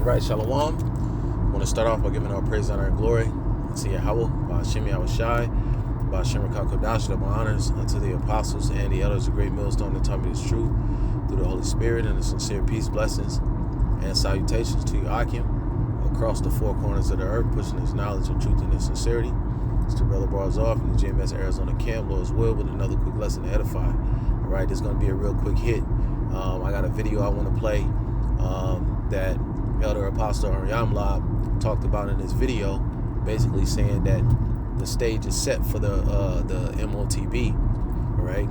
Right, Shalom. I want to start off by giving our praise, honor, and glory to Yahweh, by Hashem Yahweh Shai, by Hashem Kodash, that my honors unto the apostles and the elders of Great Millstone that taught me this truth through the Holy Spirit, and the sincere peace, blessings, and salutations to Yakim across the four corners of the earth, pushing his knowledge and truth and his sincerity. It's to Brother Barzal from the GMS Arizona camp, Lord's will, with another quick lesson to edify. All right, this is going to be a real quick hit. I got a video I want to play that Elder Apostle Aryamlab talked about in his video, basically saying that the stage is set for the MOTB. All right,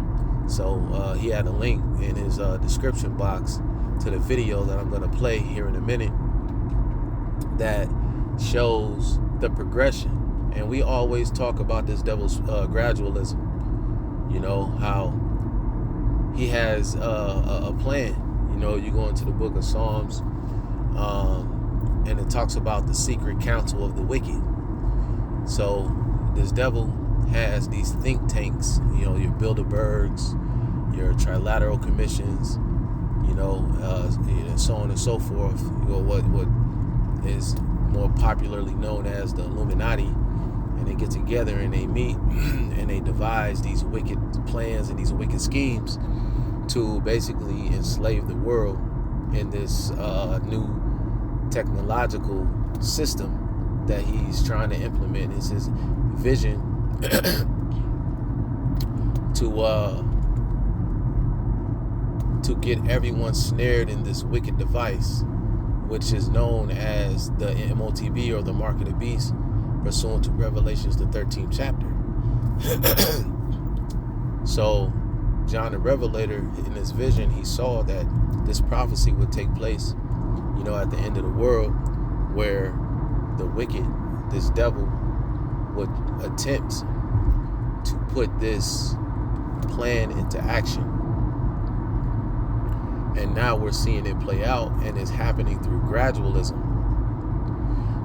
so he had a link in his description box to the video that I'm going to play here in a minute that shows the progression. And we always talk about this devil's gradualism. You know, how he has a plan. You know, you go into the book of Psalms, and it talks about the secret counsel of the wicked. So this devil has these think tanks, you know, your Bilderbergs, your trilateral commissions, you know, so on and so forth. You know, what is more popularly known as the Illuminati, and they get together and they meet and they devise these wicked plans and these wicked schemes to basically enslave the world in this new technological system that he's trying to implement. It's his vision to get everyone snared in this wicked device, which is known as the MOTB, or the Mark of the Beast, pursuant to Revelations, the 13th chapter. So John the Revelator, in his vision, he saw that this prophecy would take place, you know, at the end of the world, where the wicked, this devil, would attempt to put this plan into action. And now we're seeing it play out, and it's happening through gradualism.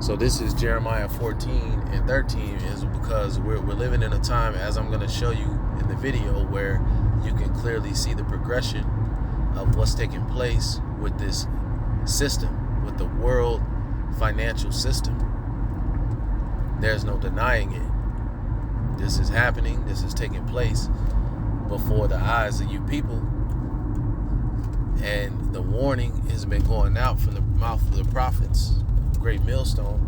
So this is Jeremiah 14 and 13, is because we're living in a time, as I'm going to show you in the video, where you can clearly see the progression of what's taking place with this system, with the world financial system. There's no denying it. This is happening. This is taking place before the eyes of you people. And the warning has been going out from the mouth of the prophets, Great Millstone,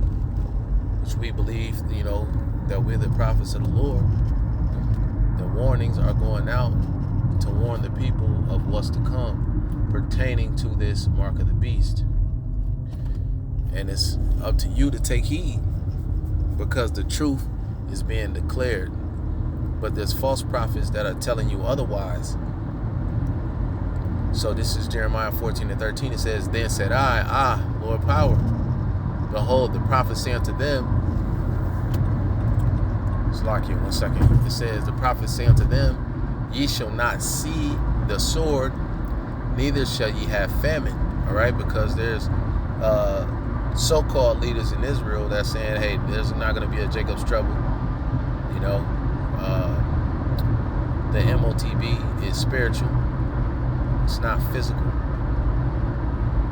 which we believe, you know, that we're the prophets of the Lord. The warnings are going out to warn the people of what's to come pertaining to this mark of the beast. And it's up to you to take heed, because the truth is being declared. But there's false prophets that are telling you otherwise. So this is Jeremiah 14 and 13. It says, "Then said I, Lord power, behold, the prophets say unto them," it's like here, 1 second. It says, "The prophets say unto them, ye shall not see the sword, neither shall ye have famine." All right, because there's so-called leaders in Israel that's saying, hey, there's not going to be a Jacob's trouble. You know, the MOTB is spiritual. It's not physical.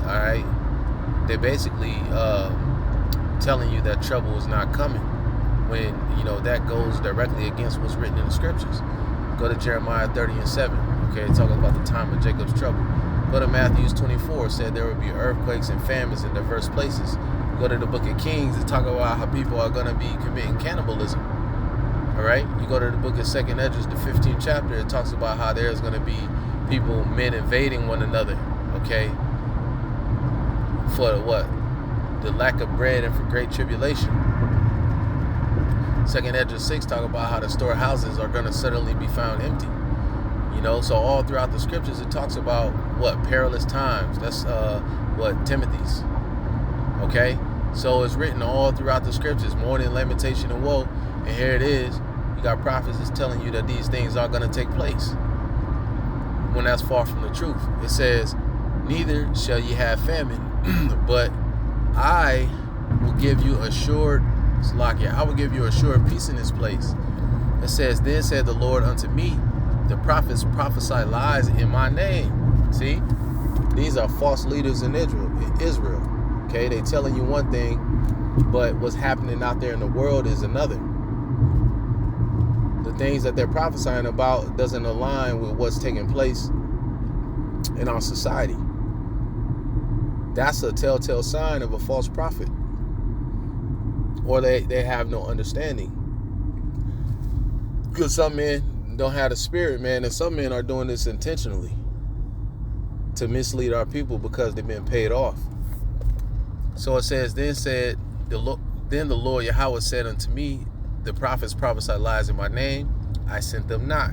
All right, they're basically telling you that trouble is not coming, when, you know, that goes directly against what's written in the scriptures. Go to Jeremiah 30 and 7. Okay, talking about the time of Jacob's trouble. Go to Matthew 24. Said there would be earthquakes and famines in diverse places. Go to the book of Kings. It's talking about how people are going to be committing cannibalism. All right. You go to the book of 2nd Esdras, the 15th chapter. It talks about how there's going to be people, men invading one another. Okay. For what? The lack of bread and for great tribulation. 2nd Esdras 6 talk about how the storehouses are going to suddenly be found empty. You know, so all throughout the scriptures it talks about what? Perilous times. That's what? Timothy's. Okay? So it's written all throughout the scriptures, mourning, lamentation, and woe. And here it is. You got prophets that's telling you that these things are going to take place, when that's far from the truth. It says, "Neither shall ye have famine, but I will give you assured," I will give you assured peace in this place. It says, "Then said the Lord unto me, the prophets prophesy lies in my name." See, these are false leaders in Israel. Okay, they telling you one thing, but what's happening out there in the world is another. The things that they're prophesying about doesn't align with what's taking place in our society. That's a telltale sign of a false prophet. Or they have no understanding. Because some men don't have the spirit, man, and some men are doing this intentionally to mislead our people because they've been paid off. So it says, then the Lord Yahweh said unto me, the prophets prophesy lies in my name, I sent them not.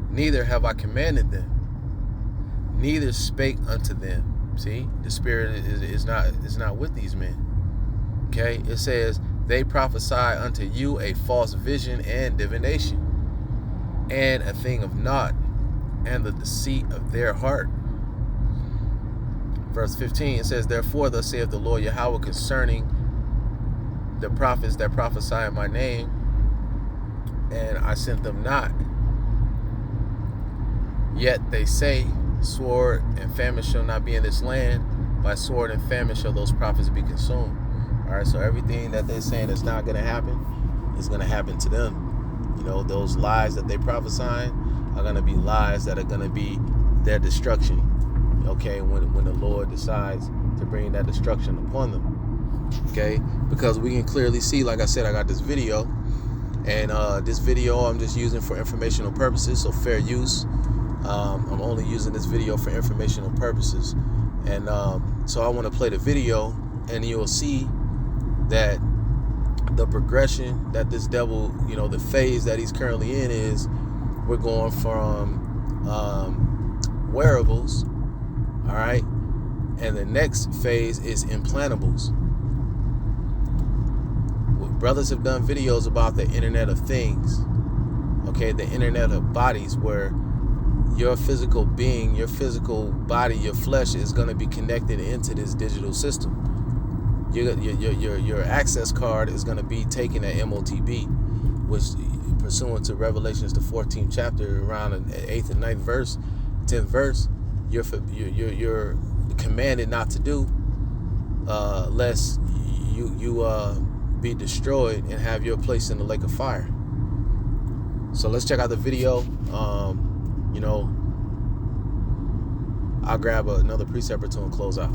Neither have I commanded them, neither spake unto them. See, the spirit is not with these men. Okay, it says, they prophesy unto you a false vision and divination, and a thing of naught, and the deceit of their heart. Verse 15, it says, therefore thus saith the Lord Yahweh concerning the prophets that prophesy in my name, and I sent them not. Yet they say, sword and famine shall not be in this land. By sword and famine shall those prophets be consumed. All right, so everything that they're saying is not going to happen is going to happen to them. You know, those lies that they prophesying are going to be lies that are going to be their destruction. Okay, when the Lord decides to bring that destruction upon them. Okay, because we can clearly see, like I said, I got this video, and this video I'm just using for informational purposes, so fair use. I'm only using this video for informational purposes, and so I want to play the video, and you'll see that the progression that this devil, you know, the phase that he's currently in is, we're going from wearables, all right, and the next phase is implantables. Brothers have done videos about the Internet of Things, okay, the Internet of Bodies, where your physical being, your physical body, your flesh is going to be connected into this digital system. Your access card is going to be taken at MOTB, which, pursuant to Revelations, the 14th chapter, around the 8th and 9th verse, 10th verse, you're commanded not to do, lest you be destroyed and have your place in the lake of fire. So let's check out the video. You know, I'll grab another precept or two and close out.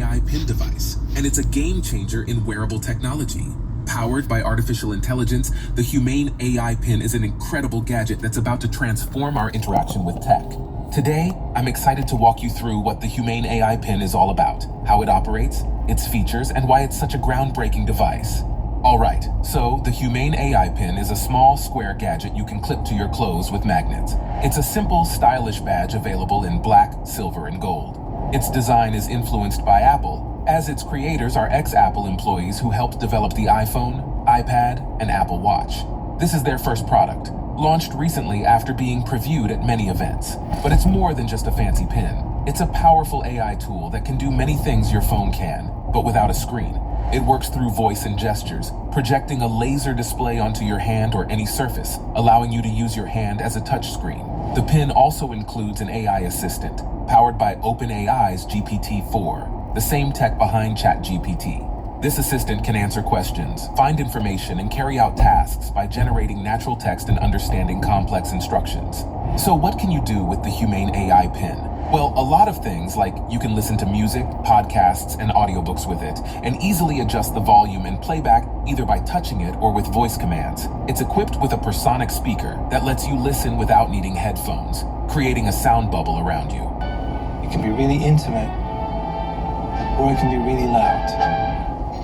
AI pin device, and it's a game changer in wearable technology. Powered by artificial intelligence, the Humane AI pin is an incredible gadget that's about to transform our interaction with tech. Today, I'm excited to walk you through what the Humane AI pin is all about, how it operates, its features, and why it's such a groundbreaking device. Alright, so the Humane AI pin is a small square gadget you can clip to your clothes with magnets. It's a simple, stylish badge available in black, silver, and gold. Its design is influenced by Apple, as its creators are ex-Apple employees who helped develop the iPhone, iPad, and Apple Watch. This is their first product, launched recently after being previewed at many events. But it's more than just a fancy pin. It's a powerful AI tool that can do many things your phone can, but without a screen. It works through voice and gestures, projecting a laser display onto your hand or any surface, allowing you to use your hand as a touchscreen. The pin also includes an AI assistant, powered by OpenAI's GPT-4, the same tech behind ChatGPT. This assistant can answer questions, find information, and carry out tasks by generating natural text and understanding complex instructions. So what can you do with the Humane AI pin? Well, a lot of things, like you can listen to music, podcasts, and audiobooks with it, and easily adjust the volume and playback either by touching it or with voice commands. It's equipped with a personic speaker that lets you listen without needing headphones, creating a sound bubble around you. It can be really intimate, or it can be really loud.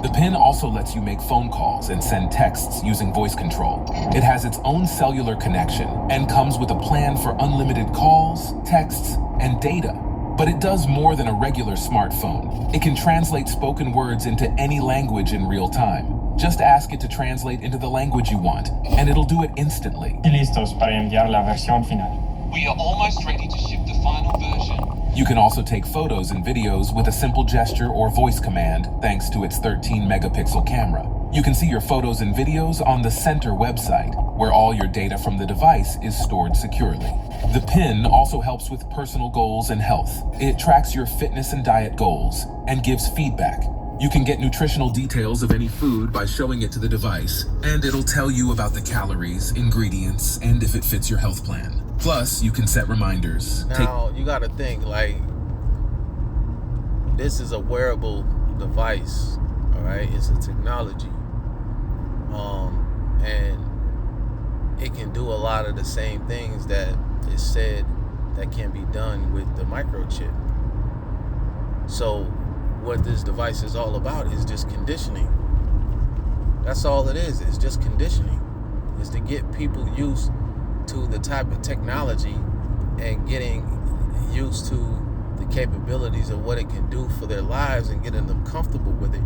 The pin also lets you make phone calls and send texts using voice control. It has its own cellular connection and comes with a plan for unlimited calls, texts, and data. But it does more than a regular smartphone. It can translate spoken words into any language in real time. Just ask it to translate into the language you want, and it'll do it instantly. Y listos para enviar la versión final. We are almost ready to ship the final version. You can also take photos and videos with a simple gesture or voice command thanks to its 13 megapixel camera. You can see your photos and videos on the center website, where all your data from the device is stored securely. The pin also helps with personal goals and health. It tracks your fitness and diet goals and gives feedback. You can get nutritional details of any food by showing it to the device, and it'll tell you about the calories, ingredients, and if it fits your health plan. Plus, you can set reminders. Now, you gotta think, like, this is a wearable device, all right? It's a technology. And it can do a lot of the same things that is said that can be done with the microchip. So what this device is all about is just conditioning. That's all it is. It's just conditioning. It's to get people used to the type of technology and getting used to the capabilities of what it can do for their lives and getting them comfortable with it.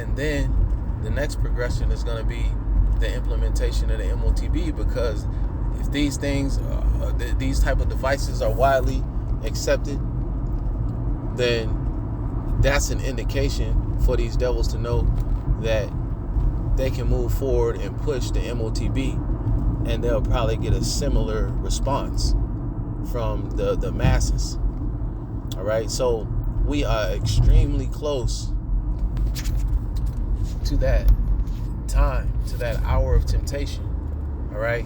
And then the next progression is going to be the implementation of the MOTB, because if these things, these type of devices are widely accepted, then that's an indication for these devils to know that they can move forward and push the MOTB, and they'll probably get a similar response from the masses. All right, so we are extremely close to that time, to that hour of temptation. All right,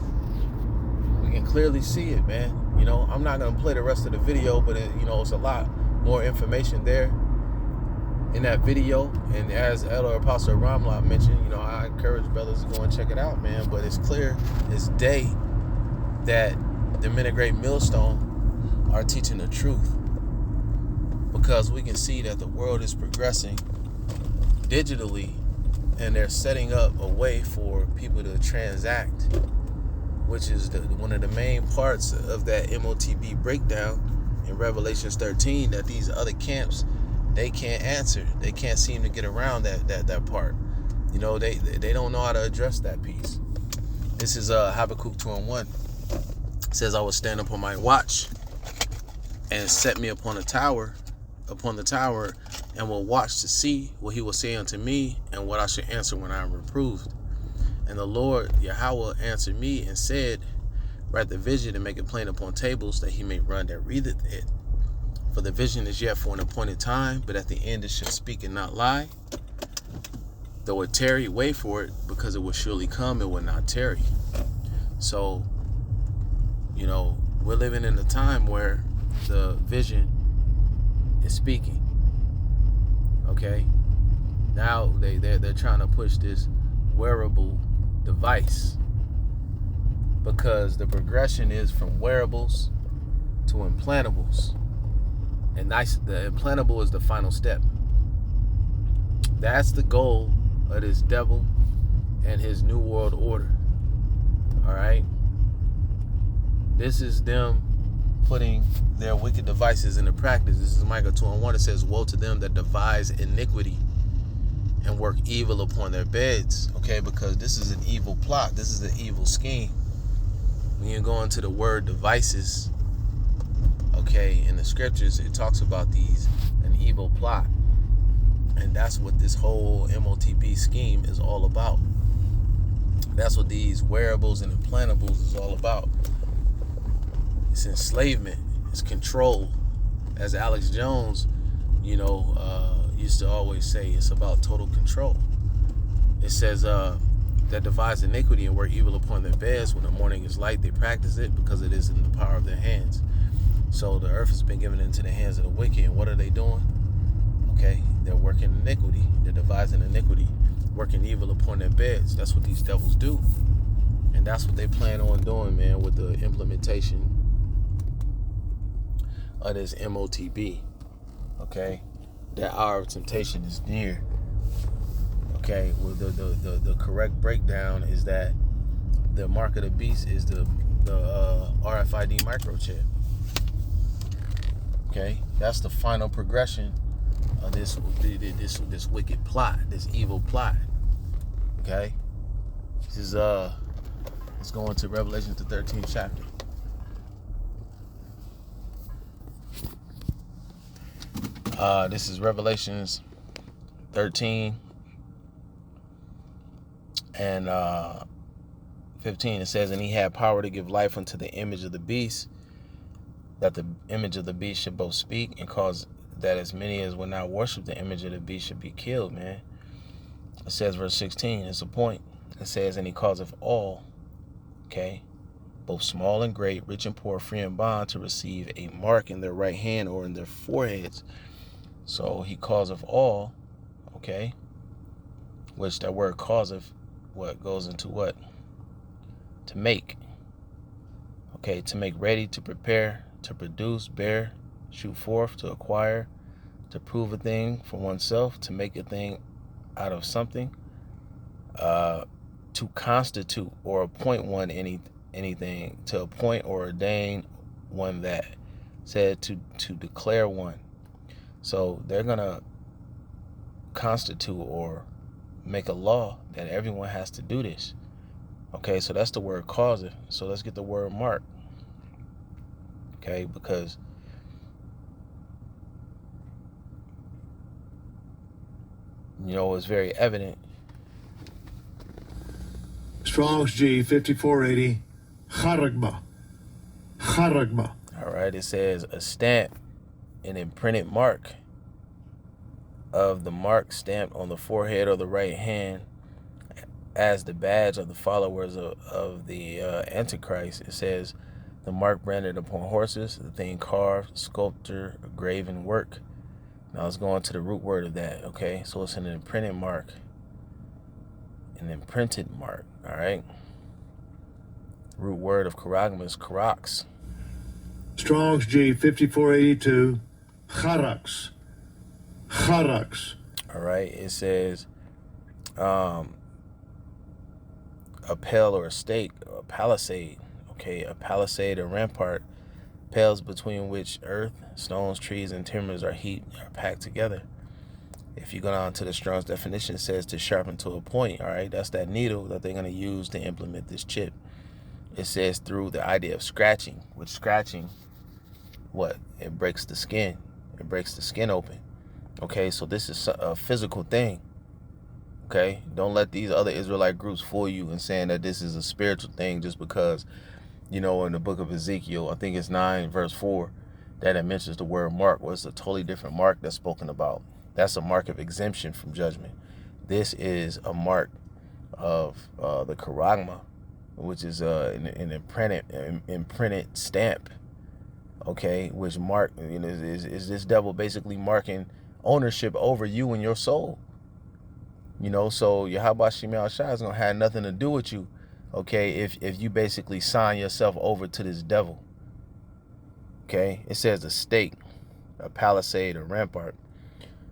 we can clearly see it, man. You know, I'm not gonna play the rest of the video, but it's a lot more information there in that video. And as Elder Apostle Ramla mentioned, I encourage brothers to go and check it out, man. But it's clear as day that the men of Great Millstone are teaching the truth, because we can see that the world is progressing digitally, and they're setting up a way for people to transact, which is one of the main parts of that MOTB breakdown in Revelations 13, that these other camps, they can't answer. They can't seem to get around that part. They don't know how to address that piece. This is Habakkuk 2:1. It says, I will stand upon my watch and set me upon the tower, and will watch to see what he will say unto me, and what I should answer when I am reproved. And the Lord Yahweh answered me and said, write the vision and make it plain upon tables, that he may run that readeth it. For the vision is yet for an appointed time, but at the end it shall speak and not lie. Though it tarry, wait for it, because it will surely come, it will not tarry. So, we're living in a time where the vision is speaking. Okay, now they're trying to push this wearable device, because the progression is from wearables to implantables, and the implantable is the final step. That's the goal of this devil and his new world order. All right, this is them putting their wicked devices into practice. This is Micah 2:1. It says, woe to them that devise iniquity and work evil upon their beds. Okay, because this is an evil plot. This is an evil scheme. When you go into the word devices, okay, in the scriptures, it talks about an evil plot. And that's what this whole MOTB scheme is all about. That's what these wearables and implantables is all about. It's enslavement. It's control. As Alex Jones, used to always say, it's about total control. It says that devise iniquity and work evil upon their beds. When the morning is light, they practice it, because it is in the power of their hands. So the earth has been given into the hands of the wicked. And what are they doing? Okay, they're working iniquity. They're devising iniquity, working evil upon their beds. That's what these devils do. And that's what they plan on doing, man, with the implementation of this MOTB. Okay, that hour of temptation is near. Okay, well, the correct breakdown is that the mark of the beast is the RFID microchip. Okay, that's the final progression of this wicked plot, this evil plot. Okay, this is let's go into Revelation, the 13th chapter. This is Revelations 13, And 15, it says, and he had power to give life unto the image of the beast, that the image of the beast should both speak and cause that as many as would not worship the image of the beast should be killed, man. It says, verse 16, it's a point. It says, and he causeth all, okay, both small and great, rich and poor, free and bond, to receive a mark in their right hand or in their foreheads. So he causeth all, okay, which that word causeth, what goes into what? To make. Okay, to make ready, to prepare, to produce, bear, shoot forth, to acquire, to prove a thing for oneself, to make a thing out of something, to constitute or appoint one anything, to appoint or ordain one that, said to declare one. So they're gonna constitute or make a law that everyone has to do this. Okay, so that's the word causeth. So let's get the word mark. Okay, because it's very evident. Strong's G 5480. Charagma. Charagma. All right, it says a stamp, an imprinted mark of the mark stamped on the forehead or the right hand as the badge of the followers of the Antichrist. It says the mark branded upon horses, the thing carved, sculpture, graven work. Now let's go on to the root word of that, okay? So it's an imprinted mark. An imprinted mark, all right? Root word of charagma is charax. Strong's G 5482. Charax. Charax. All right, it says a pale or a stake, or a palisade. Okay, a palisade or rampart, pales between which earth, stones, trees, and timbers are packed together. If you go down to the Strong's definition, it says to sharpen to a point. All right, that's that needle that they're going to use to implement this chip. It says through the idea of scratching, which scratching, what? It breaks the skin. It breaks the skin open. Okay, so this is a physical thing. Okay, don't let these other Israelite groups fool you in saying that this is a spiritual thing just because, in the book of Ezekiel, I think it's 9 verse 4, that it mentions the word mark. Well, it's a totally different mark that's spoken about. That's a mark of exemption from judgment. This is a mark of the charagma, which is an imprinted stamp. Okay, which mark is this devil basically marking ownership over you and your soul. So Yahweh Shemel Shai is gonna have nothing to do with you, okay, if you basically sign yourself over to this devil. Okay, it says a stake, a palisade, a rampart.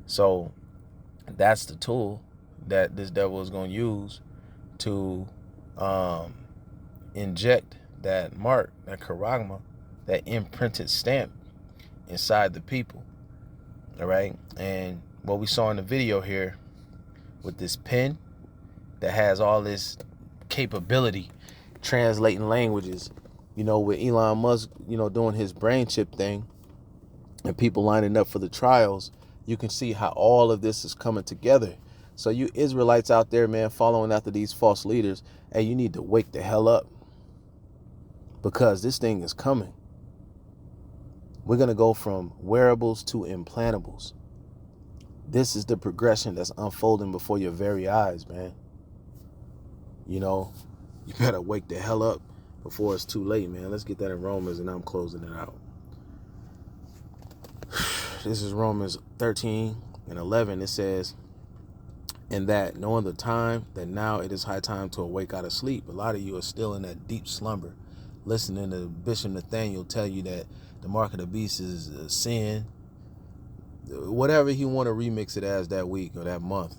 So that's the tool that this devil is gonna use to inject that mark, that charagma, that imprinted stamp inside the people. All right, and what we saw in the video here with this pen that has all this capability translating languages, with Elon Musk, doing his brain chip thing and people lining up for the trials, you can see how all of this is coming together. So you Israelites out there, man, following after these false leaders, hey, you need to wake the hell up, because this thing is coming. We're going to go from wearables to implantables. This is the progression that's unfolding before your very eyes, man. You better wake the hell up before it's too late, man. Let's get that in Romans, and I'm closing it out. This is Romans 13:11. It says, and that knowing the time, that now it is high time to awake out of sleep. A lot of you are still in that deep slumber, listening to Bishop Nathaniel tell you that the mark of the beast is sin. Whatever he want to remix it as that week or that month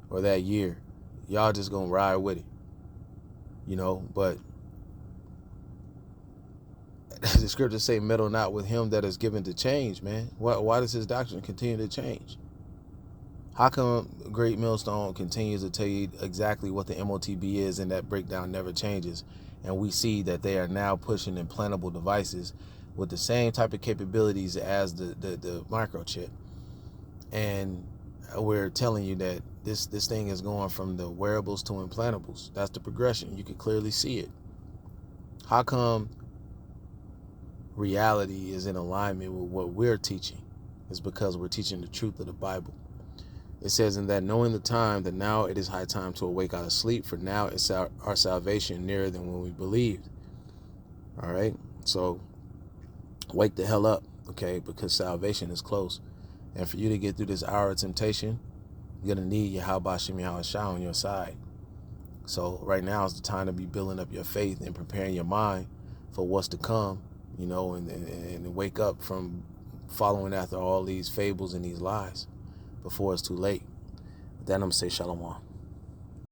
or that year, y'all just gonna ride with it, but the scriptures say, meddle not with him that is given to change, man. Why does his doctrine continue to change? How come Great Millstone continues to tell you exactly what the MOTB is, and that breakdown never changes? And we see that they are now pushing implantable devices with the same type of capabilities as the microchip. And we're telling you that this thing is going from the wearables to implantables. That's the progression. You can clearly see it. How come reality is in alignment with what we're teaching? It's because we're teaching the truth of the Bible. It says, in that knowing the time, that now it is high time to awake out of sleep, for now is our salvation nearer than when we believed. All right, so wake the hell up, okay, because salvation is close. And for you to get through this hour of temptation, you're going to need Yahweh Shem Yahushua on your side. So right now is the time to be building up your faith and preparing your mind for what's to come, you know, and wake up from following after all these fables and these lies before it's too late. With that, I'm going to say shalom.